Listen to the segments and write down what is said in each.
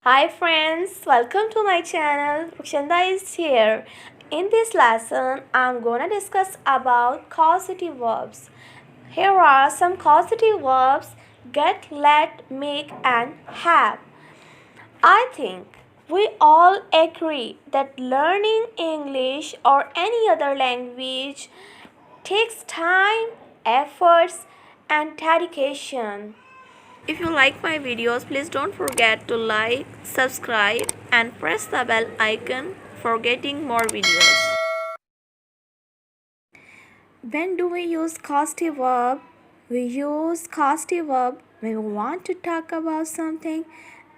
Hi friends, welcome to my channel. Prakshanda is here. In this lesson, I'm gonna discuss about causative verbs. Here are some causative verbs: get, let, make, and have. I think we all agree that learning English or any other language takes time, efforts, and dedication. If you like my videos, please don't forget to like, subscribe, and press the bell icon for getting more videos. When do we use causative verb? We use causative verb when we want to talk about something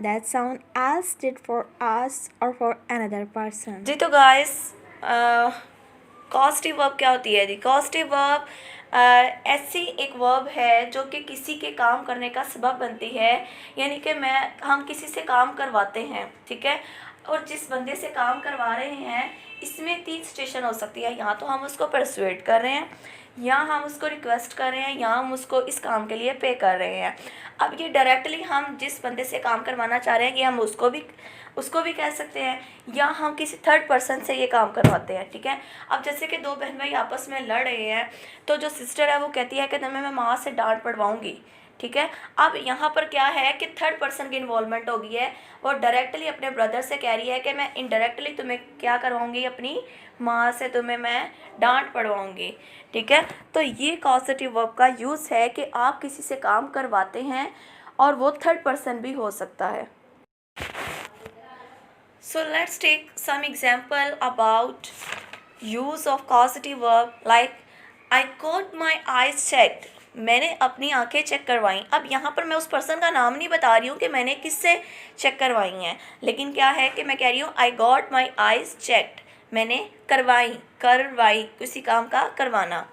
that someone else did for us or for another person. जी तो guys, causative verb क्या होती है जी? Causative verb ऐसी एक verb है जो कि किसी के काम करने का सबब बनती है, यानी कि हम किसी से काम करवाते हैं, ठीक है, और जिस बंदे से काम करवा रहे हैं इसमें 3 सिचुएशन हो सकती है। यहाँ तो हम उसको परसुएट कर रहे हैं, या हम उसको रिक्वेस्ट कर रहे हैं, या हम उसको इस काम के लिए पे कर रहे हैं। अब ये डायरेक्टली हम जिस बंदे से काम करवाना चाह रहे हैं ये हम उसको भी कह सकते हैं, या हम किसी थर्ड पर्सन से ये काम करवाते हैं, ठीक है। अब जैसे कि 2 बहन भाई आपस में लड़ रहे हैं, तो जो सिस्टर है वो कहती है कि तुम्हें मैं माँ से डांट पड़वाऊँगी, ठीक है। अब यहाँ पर क्या है कि थर्ड पर्सन की इन्वॉल्वमेंट हो गई है, वो डायरेक्टली अपने ब्रदर से कह रही है कि मैं इनडायरेक्टली तुम्हें क्या करवाऊँगी, अपनी माँ से तुम्हें मैं डांट पड़वाऊँगी, ठीक है। तो ये कॉसेटिव वर्ब का यूज़ है कि आप किसी से काम करवाते हैं और वो थर्ड पर्सन भी हो सकता है। So let's take some example about use of causative verb like I got my eyes checked. मैंने अपनी आंखें चेक करवाई। अब यहाँ पर मैं उस पर्सन का नाम नहीं बता रही हूँ कि मैंने किससे चेक करवाई हैं, लेकिन क्या है कि मैं कह रही हूँ I got my eyes checked, मैंने करवाई किसी काम का करवाना।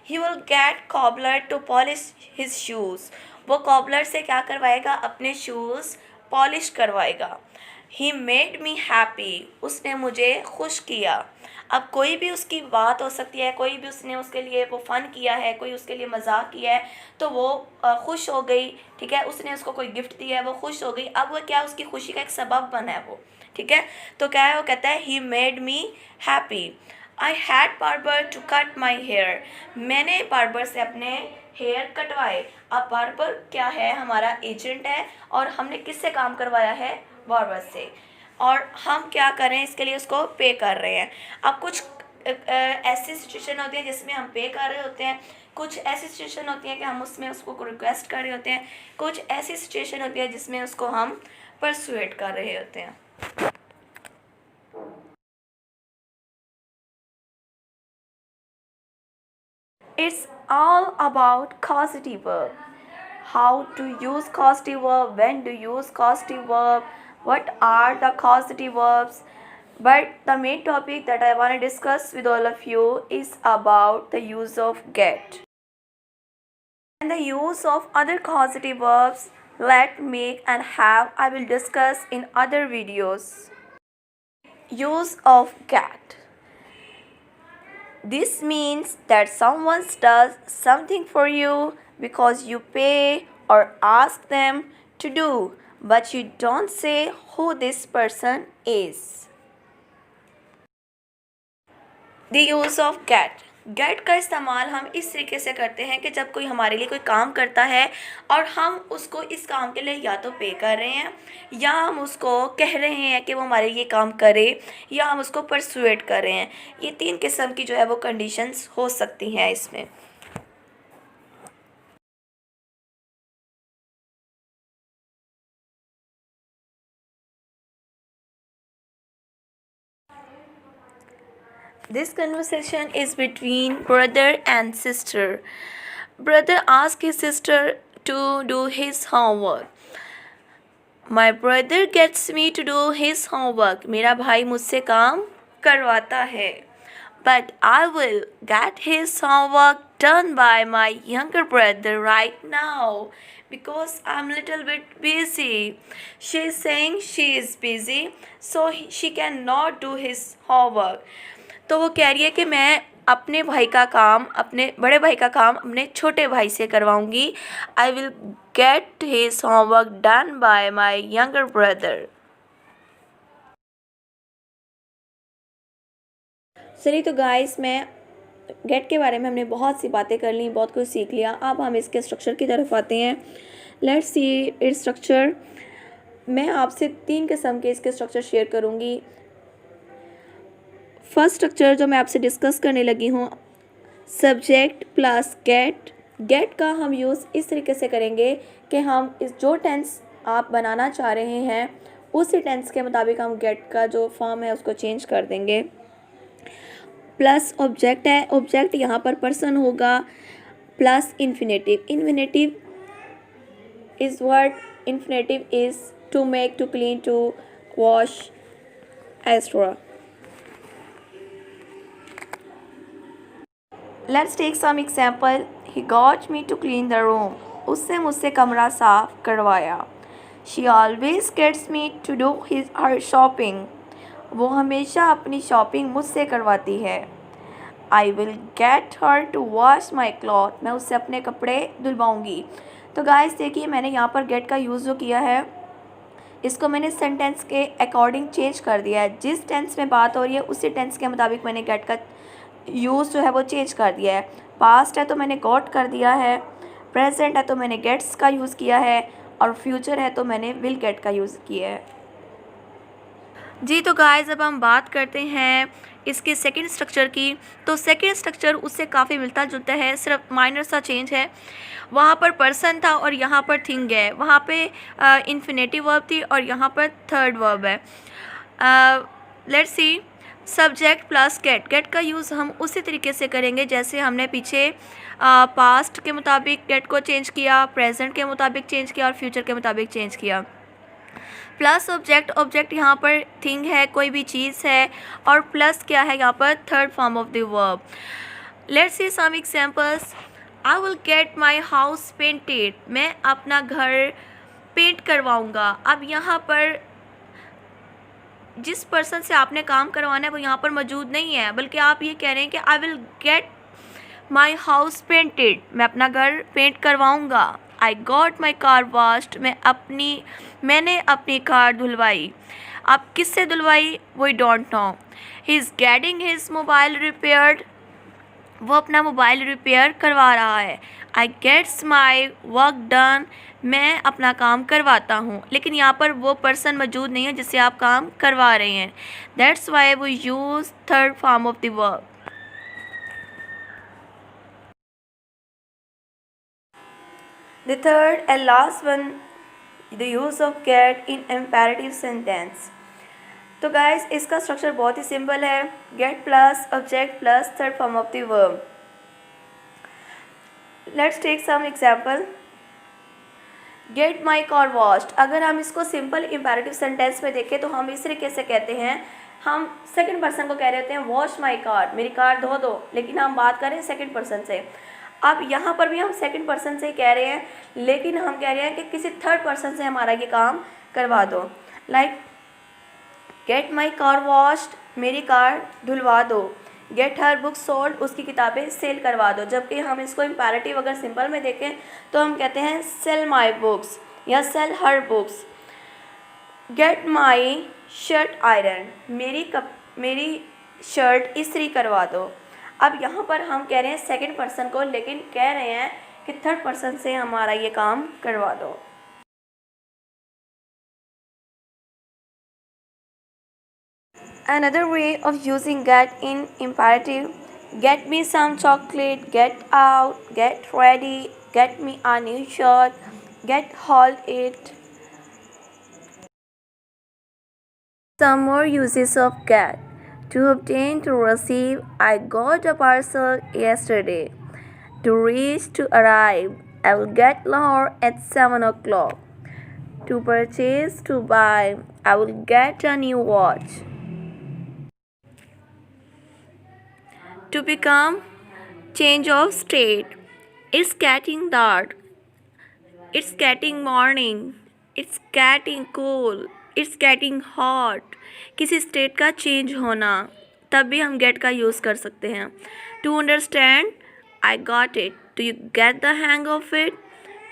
He will get cobbler to polish his shoes, वो कॉबलर से क्या करवाएगा, अपने शूज़ पॉलिश करवाएगा। ही मेड मी हैप्पी, उसने मुझे खुश किया। अब कोई भी उसकी बात हो सकती है, कोई भी उसने उसके लिए वो फ़न किया है, कोई उसके लिए मजाक किया है, तो वो खुश हो गई, ठीक है। उसने उसको कोई गिफ्ट दिया है, वो खुश हो गई। अब वो क्या, उसकी खुशी का एक सबब बना है वो, ठीक है। तो क्या है, वो कहता है he made me happy. I had barber to cut my hair, मैंने बार्बर से अपने हेयर कटवाए। अब बार्बर क्या है, हमारा एजेंट है, और हमने किससे काम करवाया है, बार्बर से, और हम क्या करें, इसके लिए उसको पे कर रहे हैं। अब कुछ ऐसी सिचुएशन होती है जिसमें हम पे कर रहे होते हैं, कुछ ऐसी सिचुएशन होती है कि हम उसमें उसको रिक्वेस्ट कर रहे होते हैं, कुछ ऐसी सिचुएशन होती है जिसमें उसको हम परसुएट कर रहे होते हैं। It's all about causative verb. How to use causative verb, when to use causative verb, what are the causative verbs. But the main topic that I want to discuss with all of you is about the use of get and the use of other causative verbs, let, make, and have I will discuss in other videos. Use of get. This means that someone does something for you because you pay or ask them to do, but you don't say who this person is. The use of get. Get का इस्तेमाल हम इस तरीके से करते हैं कि जब कोई हमारे लिए कोई काम करता है और हम उसको इस काम के लिए या तो पे कर रहे हैं, या हम उसको कह रहे हैं कि वो हमारे लिए काम करे, या हम उसको परसुएट कर रहे हैं। ये 3 किस्म की जो है वो कंडीशंस हो सकती हैं इसमें। This conversation is between brother and sister. Brother asks his sister to do his homework. My brother gets me to do his homework. मेरा भाई मुझसे काम करवाता है. But I will get his homework done by my younger brother right now because I'm a little bit busy. She is saying she is busy, so she cannot do his homework. तो वो कह रही है कि मैं अपने भाई का काम, अपने बड़े भाई का काम अपने छोटे भाई से करवाऊँगी। I will get his homework done by my younger brother. चलिए तो गाइस, मैं गेट के बारे में हमने बहुत सी बातें कर ली, बहुत कुछ सीख लिया। अब हम इसके स्ट्रक्चर की तरफ आते हैं। Let's see its structure. मैं आपसे 3 किस्म के इसके स्ट्रक्चर शेयर करूँगी। फर्स्ट स्ट्रक्चर जो मैं आपसे डिस्कस करने लगी हूँ, सब्जेक्ट प्लस गेट। गेट का हम यूज़ इस तरीके से करेंगे कि हम इस जो टेंस आप बनाना चाह रहे हैं उसी टेंस के मुताबिक हम गेट का जो फॉर्म है उसको चेंज कर देंगे। प्लस ऑब्जेक्ट है, ऑब्जेक्ट यहाँ पर पर्सन होगा, plus infinitive. Infinitive is word, infinitive is to make, to clean, to wash, extra. Let's take some example. He got me to clean the room. उससे मुझसे कमरा साफ करवाया। She always gets me to do her shopping. वो हमेशा अपनी shopping मुझसे करवाती है। I will get her to wash my cloth. मैं उससे अपने कपड़े धुलवाऊँगी। तो गाइस देखिए, मैंने यहाँ पर गेट का यूज़ जो किया है, इसको मैंने सेंटेंस के अकॉर्डिंग चेंज कर दिया है। जिस टेंस में बात हो रही है उसी टेंस के मुताबिक मैंने गेट का यूज़ जो है वो चेंज कर दिया है। पास्ट है तो मैंने गॉट कर दिया है, प्रेजेंट है तो मैंने गेट्स का यूज़ किया है, और फ्यूचर है तो मैंने विल गेट का यूज़ किया है। जी तो गाइस, अब हम बात करते हैं इसके सेकंड स्ट्रक्चर की। तो सेकंड स्ट्रक्चर उससे काफ़ी मिलता जुलता है, सिर्फ माइनर सा चेंज है। वहाँ पर पर्सन था और यहाँ पर थिंग है। वहाँ पे इन्फिनेटिव वर्ब थी और यहाँ पर थर्ड वर्ब है। Let's see, subject plus get. Get का यूज़ हम उसी तरीके से करेंगे जैसे हमने पीछे पास्ट के मुताबिक गेट को चेंज किया, प्रेजेंट के मुताबिक चेंज किया और फ्यूचर के मुताबिक चेंज किया। प्लस ऑब्जेक्ट, ऑब्जेक्ट यहाँ पर थिंग है, कोई भी चीज़ है, और प्लस क्या है यहाँ पर, third form of the verb. Let's see some examples. I will get my house painted. मैं अपना घर पेंट करवाऊँगा। अब यहाँ पर जिस पर्सन से आपने काम करवाना है वो यहाँ पर मौजूद नहीं है, बल्कि आप ये कह रहे हैं कि I will get my house painted. मैं अपना घर पेंट करवाऊँगा। I got my car washed. मैंने अपनी कार धुलवाई। अब किससे धुलवाई, we don't know. He is getting his mobile repaired. वो अपना मोबाइल रिपेयर करवा रहा है। I gets my work done. मैं अपना काम करवाता हूँ। लेकिन यहाँ पर वो पर्सन मौजूद नहीं है जिससे आप काम करवा रहे हैं। That's why we use third form of the verb. The third and last one, the use of get in imperative sentence. तो गाइस, इसका स्ट्रक्चर बहुत ही सिंपल है। Get plus object plus third form of the verb. Let's take some example. Get my car washed. अगर हम इसको simple imperative sentence में देखें तो हम इस तरीके से कहते हैं, हम सेकंड पर्सन को कह रहे होते हैं वॉश माई कार, मेरी कार धो दो, लेकिन हम बात कर रहे हैं सेकंड पर्सन से। अब यहाँ पर भी हम सेकंड पर्सन से ही कह रहे हैं, लेकिन हम कह रहे हैं कि किसी थर्ड पर्सन से हमारा ये काम करवा दो। Like get my car washed, मेरी कार धुलवा दो। गेट हर बुक सोल्ड, उसकी किताबें सेल करवा दो। जबकि हम इसको इम्पेरेटिव अगर सिंपल में देखें तो हम कहते हैं सेल माई बुक्स या sell her books. Get my shirt iron, मेरी शर्ट इस्त्री करवा दो। अब यहाँ पर हम कह रहे हैं सेकंड पर्सन को, लेकिन कह रहे हैं कि थर्ड पर्सन से हमारा ये काम करवा दो। Another way of using get in imperative: get me some chocolate, get out, get ready, get me a new shirt, get hold it. Some more uses of get: to obtain, to receive. I got a parcel yesterday. To reach, to arrive. I will get Lahore at 7 o'clock. To purchase, to buy. I will get a new watch. To become, change of state. It's getting dark. It's getting morning. It's getting cool. It's getting hot. किसी state का change होना, तब भी हम gate का use कर सकते हैं। To understand, I got it. Do you get the hang of it?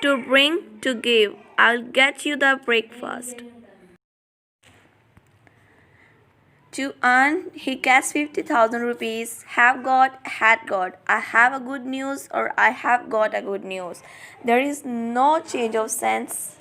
To bring, to give. I'll get you the breakfast. to earn, he gets 50,000 rupees. Have got, had got. I have a good news or I have got a good news. There is no change of sense